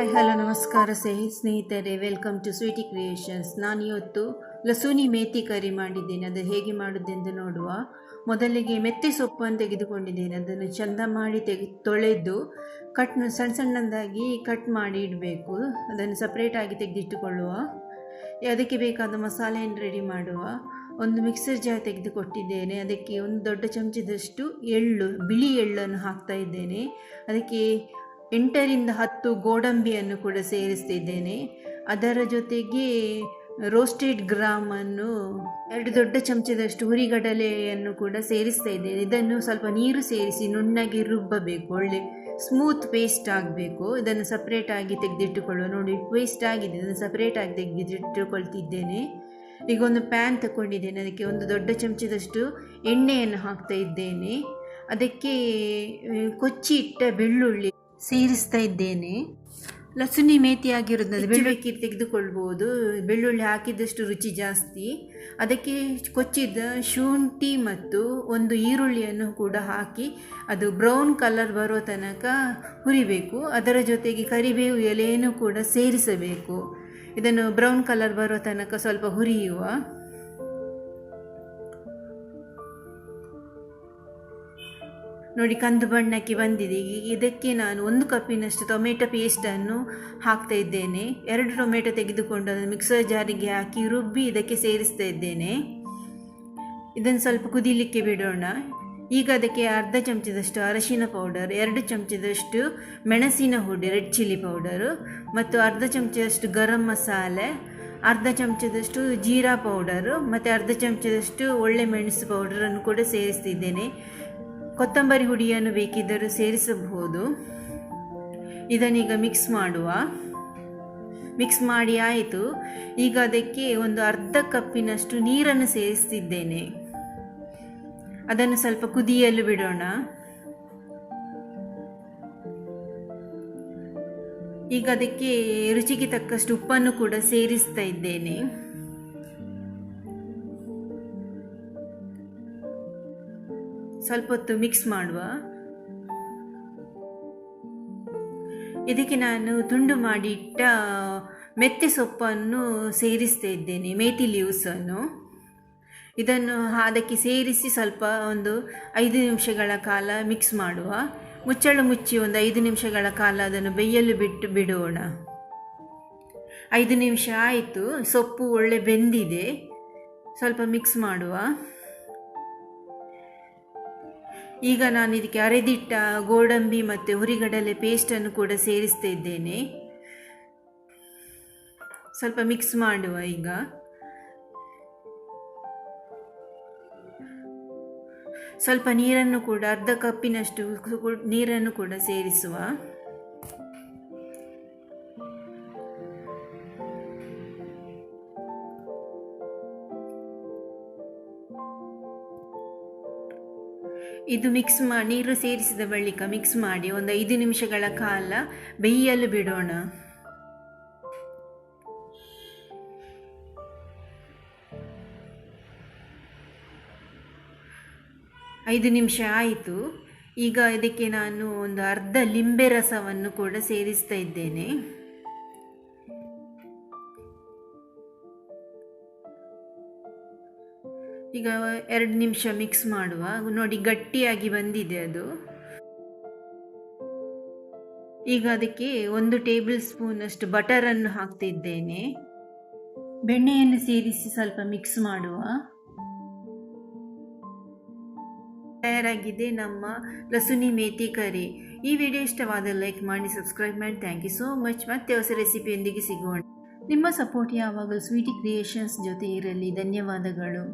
Hi hello ನಮಸ್ಕಾರ ಸ್ನೇಹಿತರೆ, welcome to Sweety creations. ನಾನು ಇವತ್ತು ಲಸೂನಿ ಮೇಥಿ ಕರಿ ಮಾಡಿದ್ದೇನೆ. ಅದು ಹೇಗೆ ಮಾಡುವುದೆಂದು ನೋಡುವ. ಮೊದಲಿಗೆ ಮೆತ್ತೆ ಸೊಪ್ಪನ್ನು ತೆಗೆದುಕೊಂಡಿದ್ದೇನೆ. ಅದನ್ನು ಚೆಂದ ಮಾಡಿ ತೊಳೆದು ಸಣ್ಣ ಸಣ್ಣದಾಗಿ ಕಟ್ ಮಾಡಿ ಇಡಬೇಕು. ಅದನ್ನು ಸಪ್ರೇಟಾಗಿ ತೆಗೆದಿಟ್ಟುಕೊಳ್ಳುವ. ಅದಕ್ಕೆ ಬೇಕಾದ ಮಸಾಲೆಯನ್ನು ರೆಡಿ ಮಾಡುವ. ಒಂದು ಮಿಕ್ಸರ್ ಜಾರ್ ತೆಗೆದುಕೊಟ್ಟಿದ್ದೇನೆ. ಅದಕ್ಕೆ ಒಂದು ದೊಡ್ಡ ಚಮಚದಷ್ಟು ಬಿಳಿ ಎಳ್ಳನ್ನು ಹಾಕ್ತಾ ಇದ್ದೇನೆ. ಅದಕ್ಕೆ 8ರಿಂದ 10 ಗೋಡಂಬಿಯನ್ನು ಕೂಡ ಸೇರಿಸ್ತಿದ್ದೇನೆ. ಅದರ ಜೊತೆಗೆ ರೋಸ್ಟೆಡ್ ಗ್ರಾಮನ್ನು 2 ದೊಡ್ಡ ಚಮಚದಷ್ಟು ಹುರಿಗಡಲೆಯನ್ನು ಕೂಡ ಸೇರಿಸ್ತಾ ಇದ್ದೇನೆ. ಇದನ್ನು ಸ್ವಲ್ಪ ನೀರು ಸೇರಿಸಿ ನುಣ್ಣಗೆ ರುಬ್ಬಬೇಕು. ಒಳ್ಳೆ ಸ್ಮೂತ್ ಪೇಸ್ಟ್ ಆಗಬೇಕು. ಇದನ್ನು ಸಪ್ರೇಟಾಗಿ ತೆಗೆದಿಟ್ಟುಕೊಳ್ಳುವ. ನೋಡಿ, ಪೇಸ್ಟ್ ಆಗಿದೆ. ಇದನ್ನು ಸಪ್ರೇಟಾಗಿ ತೆಗೆದಿಟ್ಟುಕೊಳ್ತಿದ್ದೇನೆ. ಈಗ ಒಂದು ಪ್ಯಾನ್ ತಗೊಂಡಿದ್ದೇನೆ. ಅದಕ್ಕೆ ಒಂದು ದೊಡ್ಡ ಚಮಚದಷ್ಟು ಎಣ್ಣೆಯನ್ನು ಹಾಕ್ತಾ ಇದ್ದೇನೆ. ಅದಕ್ಕೆ ಕೊಚ್ಚಿ ಇಟ್ಟ ಬೆಳ್ಳುಳ್ಳಿ ಸೇರಿಸ್ತಾ ಇದ್ದೇನೆ. ಲಸುನಿ ಮೇಥಿ ಆಗಿರೋದ್ರಿಂದ ಬೆಳ್ಳುಳ್ಳಿ ತೆಗೆದುಕೊಳ್ಬೋದು. ಬೆಳ್ಳುಳ್ಳಿ ಹಾಕಿದಷ್ಟು ರುಚಿ ಜಾಸ್ತಿ. ಅದಕ್ಕೆ ಕೊಚ್ಚಿದ ಶುಂಠಿ ಮತ್ತು ಒಂದು ಈರುಳ್ಳಿಯನ್ನು ಕೂಡ ಹಾಕಿ ಅದು ಬ್ರೌನ್ ಕಲರ್ ಬರೋ ತನಕ ಹುರಿಬೇಕು. ಅದರ ಜೊತೆಗೆ ಕರಿಬೇವು ಎಲೆಯನ್ನು ಕೂಡ ಸೇರಿಸಬೇಕು. ಇದನ್ನು ಬ್ರೌನ್ ಕಲರ್ ಬರೋ ತನಕ ಸ್ವಲ್ಪ ಹುರಿಯುವ. ನೋಡಿ, ಕಂದು ಬಣ್ಣಕ್ಕೆ ಬಂದಿದೆ. ಇದಕ್ಕೆ ನಾನು 1 ಕಪ್ಪಿನಷ್ಟು ಟೊಮೆಟೊ ಪೇಸ್ಟನ್ನು ಹಾಕ್ತಾ ಇದ್ದೇನೆ. 2 ಟೊಮೆಟೊ ತೆಗೆದುಕೊಂಡು ಅದನ್ನು ಮಿಕ್ಸರ್ ಜಾರಿಗೆ ಹಾಕಿ ರುಬ್ಬಿ ಇದಕ್ಕೆ ಸೇರಿಸ್ತಾ ಇದ್ದೇನೆ. ಇದನ್ನು ಸ್ವಲ್ಪ ಕುದಿಲಿಕ್ಕೆ ಬಿಡೋಣ. ಈಗ ಅದಕ್ಕೆ ಅರ್ಧ ಚಮಚದಷ್ಟು ಅರಶಿನ ಪೌಡರ್, 2 ಚಮಚದಷ್ಟು ಮೆಣಸಿನ ಹುಡಿ ರೆಡ್ ಚಿಲ್ಲಿ ಪೌಡರು ಮತ್ತು ಅರ್ಧ ಚಮಚದಷ್ಟು ಗರಂ ಮಸಾಲೆ, ಅರ್ಧ ಚಮಚದಷ್ಟು ಜೀರಾ ಪೌಡರು ಮತ್ತು ಅರ್ಧ ಚಮಚದಷ್ಟು ಒಳ್ಳೆ ಮೆಣಸು ಪೌಡರನ್ನು ಕೂಡ ಸೇರಿಸ್ತಿದ್ದೇನೆ. ಕೊತ್ತಂಬರಿ ಹುಡಿಯನ್ನು ಬೇಕಿದ್ದರೂ ಸೇರಿಸಬಹುದು. ಇದನ್ನೀಗ ಮಿಕ್ಸ್ ಮಾಡುವ. ಮಿಕ್ಸ್ ಮಾಡಿ ಆಯಿತು. ಈಗ ಅದಕ್ಕೆ ಒಂದು ಅರ್ಧ ಕಪ್ಪಿನಷ್ಟು ನೀರನ್ನು ಸೇರಿಸ್ತಿದ್ದೇನೆ. ಅದನ್ನು ಸ್ವಲ್ಪ ಕುದಿಯಲು ಬಿಡೋಣ. ಈಗ ಅದಕ್ಕೆ ರುಚಿಗೆ ತಕ್ಕಷ್ಟು ಉಪ್ಪನ್ನು ಕೂಡ ಸೇರಿಸ್ತಾ ಇದ್ದೇನೆ. ಸ್ವಲ್ಪ ಹೊತ್ತು ಮಿಕ್ಸ್ ಮಾಡುವ. ಇದಕ್ಕೆ ನಾನು ತುಂಡು ಮಾಡಿ ಇಟ್ಟ ಮೆತ್ತೆ ಸೊಪ್ಪನ್ನು ಸೇರಿಸ್ತಾ ಇದ್ದೇನೆ, ಮೇಥಿ ಲೀವ್ಸನ್ನು. ಇದನ್ನು ಅದಕ್ಕೆ ಸೇರಿಸಿ ಸ್ವಲ್ಪ ಒಂದು 5 ನಿಮಿಷಗಳ ಕಾಲ ಮಿಕ್ಸ್ ಮಾಡುವ. ಮುಚ್ಚಳ ಮುಚ್ಚಿ ಒಂದು 5 ನಿಮಿಷಗಳ ಕಾಲ ಅದನ್ನು ಬೇಯಲು ಬಿಡೋಣ. 5 ನಿಮಿಷ ಆಯಿತು. ಸೊಪ್ಪು ಒಳ್ಳೆ ಬೆಂದಿದೆ. ಸ್ವಲ್ಪ ಮಿಕ್ಸ್ ಮಾಡುವ. ಈಗ ನಾನು ಇದಕ್ಕೆ ಅರೆದಿಟ್ಟ ಗೋಡಂಬಿ ಮತ್ತು ಹುರಿಗಡಲೆ ಪೇಸ್ಟನ್ನು ಕೂಡ ಸೇರಿಸ್ತಾ ಇದ್ದೇನೆ. ಸ್ವಲ್ಪ ಮಿಕ್ಸ್ ಮಾಡುವ. ಈಗ ಸ್ವಲ್ಪ ನೀರನ್ನು ಕೂಡ ಅರ್ಧ ಕಪ್ಪಿನಷ್ಟು ನೀರನ್ನು ಕೂಡ ಸೇರಿಸುವ. ಇದು ನೀರು ಸೇರಿಸಿದ ಬಳಿಕ ಮಿಕ್ಸ್ ಮಾಡಿ ಒಂದು 5 ನಿಮಿಷಗಳ ಕಾಲ ಬೇಯಲು ಬಿಡೋಣ. ಐದು ನಿಮಿಷ ಆಯಿತು. ಈಗ ಇದಕ್ಕೆ ನಾನು ಒಂದು ಅರ್ಧ ಲಿಂಬೆ ರಸವನ್ನು ಕೂಡ ಸೇರಿಸ್ತಾ ಇದ್ದೇನೆ. ಈಗ 2 ನಿಮಿಷ ಮಿಕ್ಸ್ ಮಾಡುವ. ನೋಡಿ, ಗಟ್ಟಿಯಾಗಿ ಬಂದಿದೆ ಅದು. ಈಗ ಅದಕ್ಕೆ 1 ಟೇಬಲ್ ಸ್ಪೂನಷ್ಟು ಬಟರನ್ನು ಹಾಕ್ತಿದ್ದೇನೆ. ಬೆಣ್ಣೆಯನ್ನು ಸೇರಿಸಿ ಸ್ವಲ್ಪ ಮಿಕ್ಸ್ ಮಾಡುವ. ತಯಾರಾಗಿದೆ ನಮ್ಮ ಲಸುನಿ ಮೇಥಿ ಕರಿ. ಈ ವಿಡಿಯೋ ಇಷ್ಟವಾದ ಲೈಕ್ ಮಾಡಿ, ಸಬ್ಸ್ಕ್ರೈಬ್ ಮಾಡಿ. Thank you so much. ಮತ್ತೆ ಹೊಸ ರೆಸಿಪಿಯೊಂದಿಗೆ ಸಿಗೋಣ. ನಿಮ್ಮ ಸಪೋರ್ಟ್ ಯಾವಾಗಲೂ ಸ್ವೀಟಿ ಕ್ರಿಯೇಷನ್ಸ್ ಜೊತೆ ಇರಲಿ. ಧನ್ಯವಾದಗಳು.